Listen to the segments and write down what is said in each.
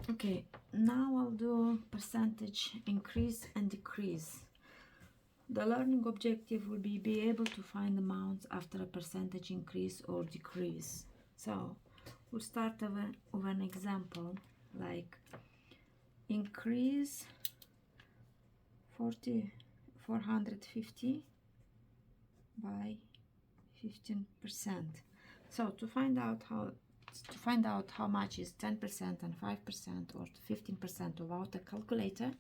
Okay, now I'll do percentage increase and decrease. The learning objective will be able to find amounts after a percentage increase or decrease. So we'll start with an example like increase 450 by 15%. So to find out how much is 10% and 5% or 15% without a calculator,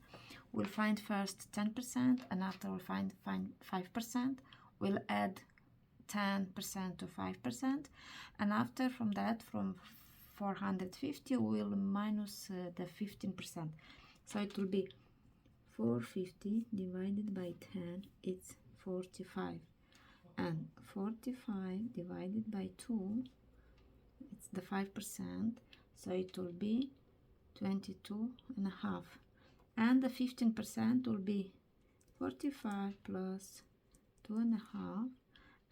we'll find first 10% and after we'll find 5%. We'll add 10% to 5%, and after from that, from 450, we'll minus the 15%. So it will be 450 divided by 10, it's 45, and 45 divided by 2, it's the 5%, so it will be 22 and a half, and the 15% will be 45 plus 2 and a half,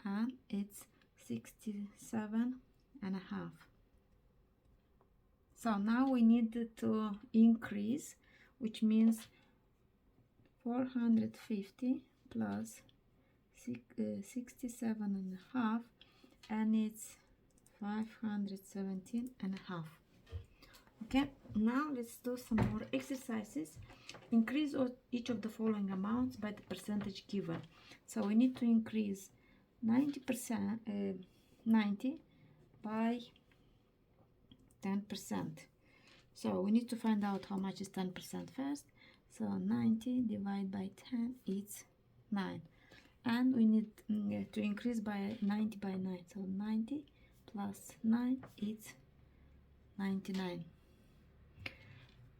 and it's 67 and a half. So now we need to increase, which means 450 plus 67 and a half, and it's 517 and a half. Okay, now let's do some more exercises. Increase each of the following amounts by the percentage given. So we need to increase 90%, 90 by 10%. So we need to find out how much is 10% first. So 90 divided by 10 is 9. And we need to increase by 90 by 9. So 90 plus 9 is 99.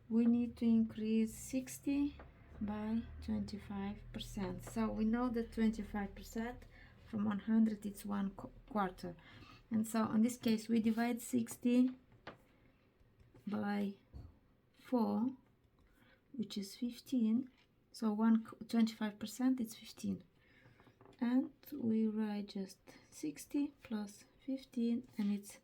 We need to increase 60 by 25%. So we know that 25% from 100 it's 1 quarter. And so in this case we divide 60 by 4, which is 15. So 25% is 15. And we write just 60 plus 15, and it's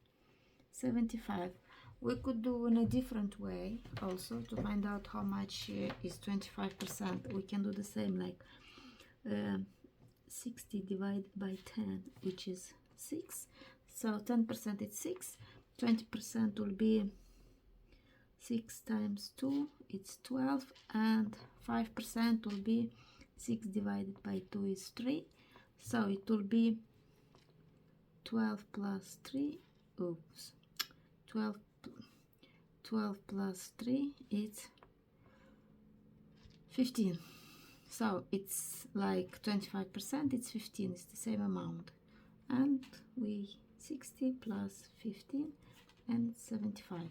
75. We could do in a different way also to find out how much is 25%. We can do the same, like 60 divided by 10, which is 6. So 10% is 6. 20% will be 6 times 2, it's 12, and 5% will be 6 divided by 2 is 3. So it will be 12 plus 3, oops, 12 plus 3 is 15. So it's like 25%, it's 15, it's the same amount. And we 60 plus 15, and it's 75.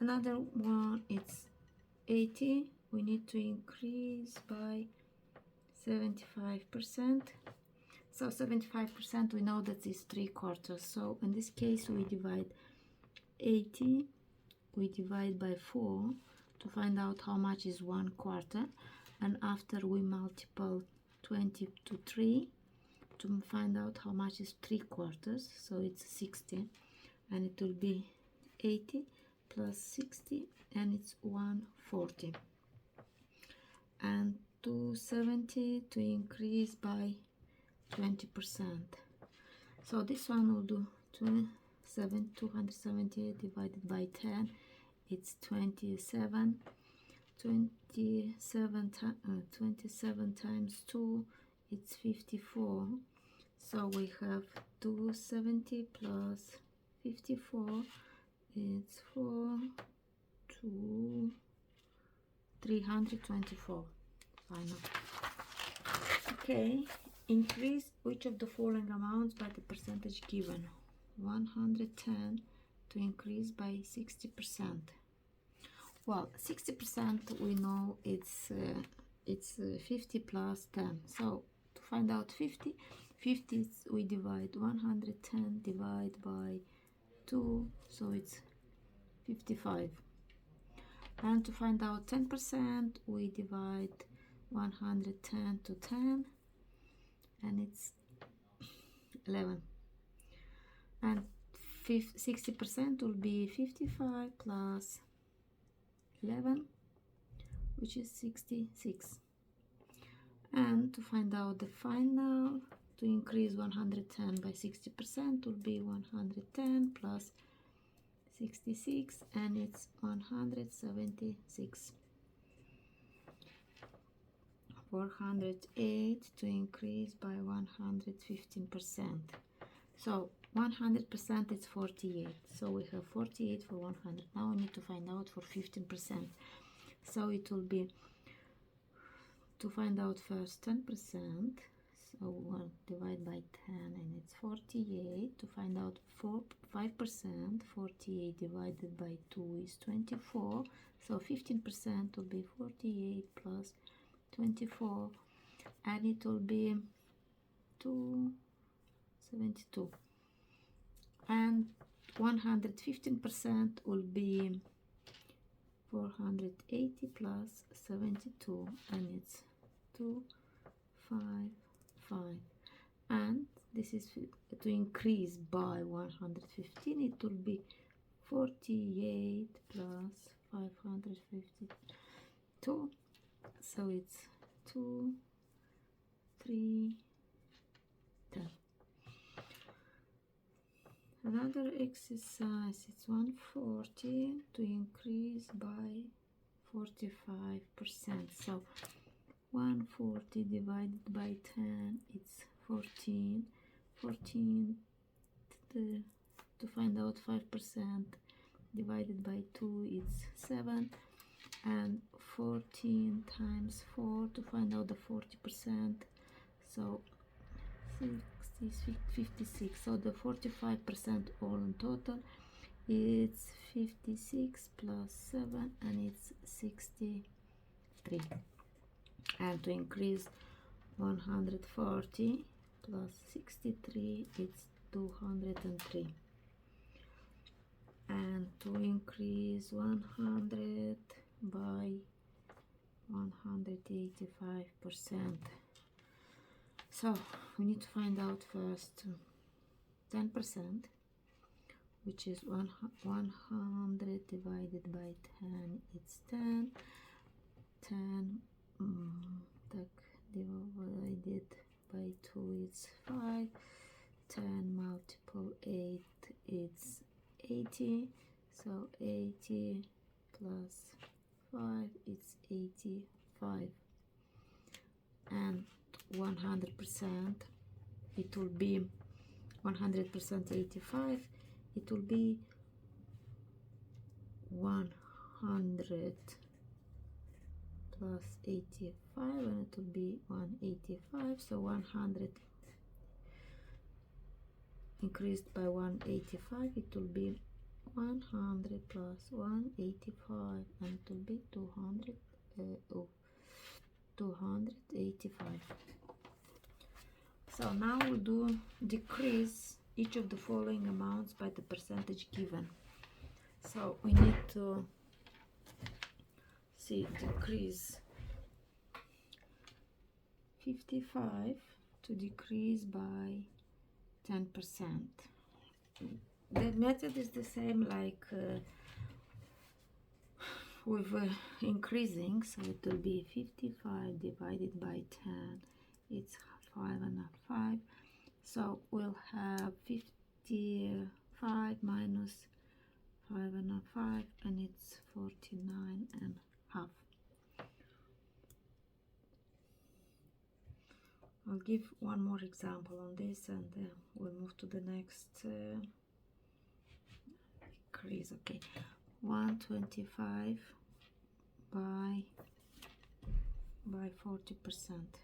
Another one, it's 80. We need to increase by 75%. So 75%, we know that is 3 quarters. So in this case we divide 80, we divide by 4 to find out how much is 1 quarter, and after we multiply 20 to 3 to find out how much is 3 quarters. So it's 60, and it will be 80 plus 60, and it's 140. And 270 to increase by 20%. So this one will do 270 divided by 10, it's 27. 27 times 2, it's 54. So we have 270 plus 54, it's 324. Final. Okay, increase which of the following amounts by the percentage given. 110 to increase by 60%. Well, 60% we know it's 50 plus 10. So to find out 50, we divide 110 divide by 2, so it's 55. And to find out 10%, we divide 110 to 10, and it's 11. And 60% will be 55 plus 11, which is 66. And to find out the final, to increase 110 by 60% will be 110 plus 66, and it's 176. 408 to increase by 115%. So 100% is 48. So we have 48 for 100. Now we need to find out for 15%. So it will be, to find out first 10%. So 1 divided by 10, and it's 48. To find out 5%, 48 divided by 2 is 24. So 15% will be 48 plus 24, and it will be 272. And 115% will be 480 plus 72, and it's 255. And this is to increase by 115. It will be 48 plus 552. So it's 2, 3, 10. Another exercise, it's 140 to increase by 45%. So 140 divided by 10, it's 14. 14 to find out 5% divided by 2, it's 7. And 14 times 4 to find out the 40%. So 56. So the 45% all in total, it's 56 plus 7, and it's 63. And to increase 140 plus 63, it's 203. And to increase 100 by 185%. So we need to find out first 10%, which is 100 divided by 10, it's 10. 10 divided by 2, it's 5. 10 multiple 8, it's 80. So 80 plus 5, it's 85. And 100%, it will be 100% 85. It will be 100 plus 85, and it will be 185. So 100 increased by 185, it will be 100 plus 185, and it will be 285. So now we'll do decrease each of the following amounts by the percentage given. So we need to see decrease 55 to decrease by 10%. The method is the same like with increasing, so it will be 55 divided by 10, it's 5.5. So we'll have 55 minus 5.5, and it's 49.5. I'll give one more example on this, and we'll move to the next decrease. Okay, 125 by 40%.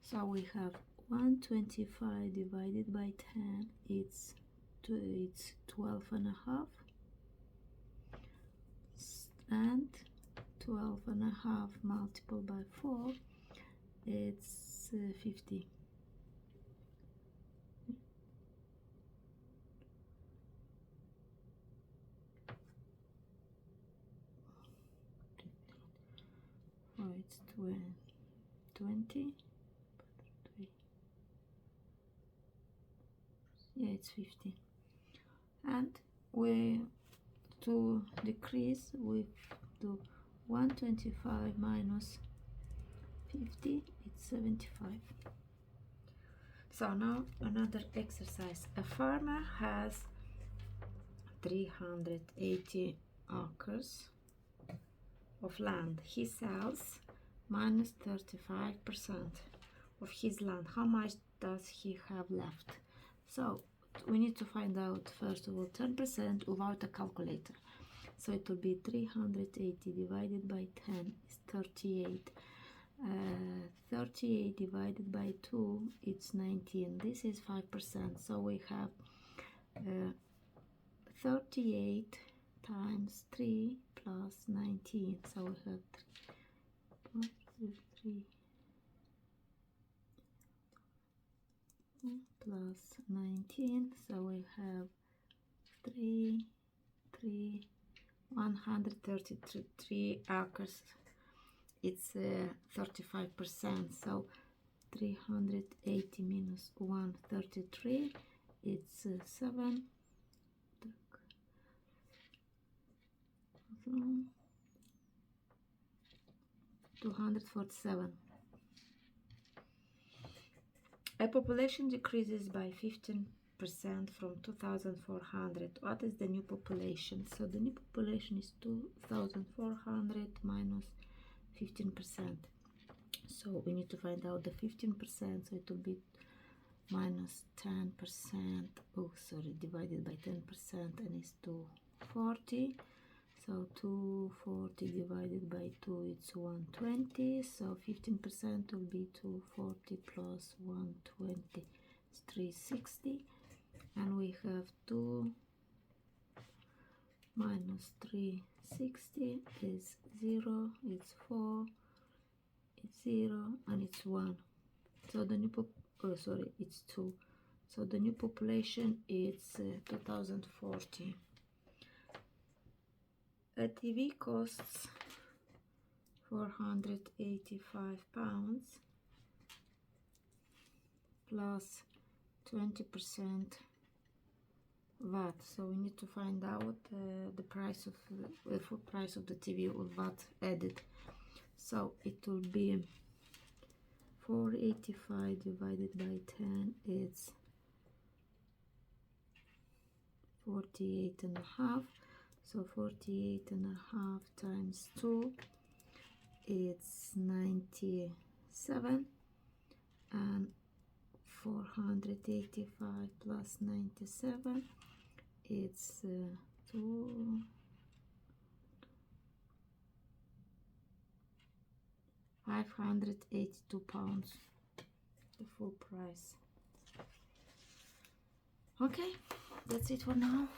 So we have 125 divided by 10, it's 12.5, and 12.5 multiplied by 4, it's 50. Oh, it's 20. Yeah, it's 50. and we to decrease we do 125 minus 50, it's 75. So now another exercise. A farmer has 380 acres of land. He sells minus 35% of his land. How much does he have left? So we need to find out first of all 10% without a calculator. So it will be 380 divided by 10 is 38. 38 divided by 2, it's 19. This is 5%. So we have 38 times 3 plus 19. So we have 3 plus 19. So we have 133 acres. It's 35%. So 380 minus 133, it's 7. 247. A population decreases by 15% from 2,400. What is the new population? So the new population is 2,400 minus 15%. So we need to find out the 15%. So it will be minus 10%. Oh, sorry, divided by 10%, and it's 240. So 240 divided by 2, it's 120. So 15% will be 240 plus 120, it's 360. And we have 2 minus 360 is 0, it's 4, it's 0, and it's 1. So the new it's 2. So the new population is 2040. A TV costs 485 pounds plus 20% VAT. So we need to find out the price of the full price of the TV with VAT added. So it will be 485 divided by 10, it's 48.5. So 48.5 times 2, it's 97, and 485 plus 97, it's 582 pounds, the full price. Okay, that's it for now.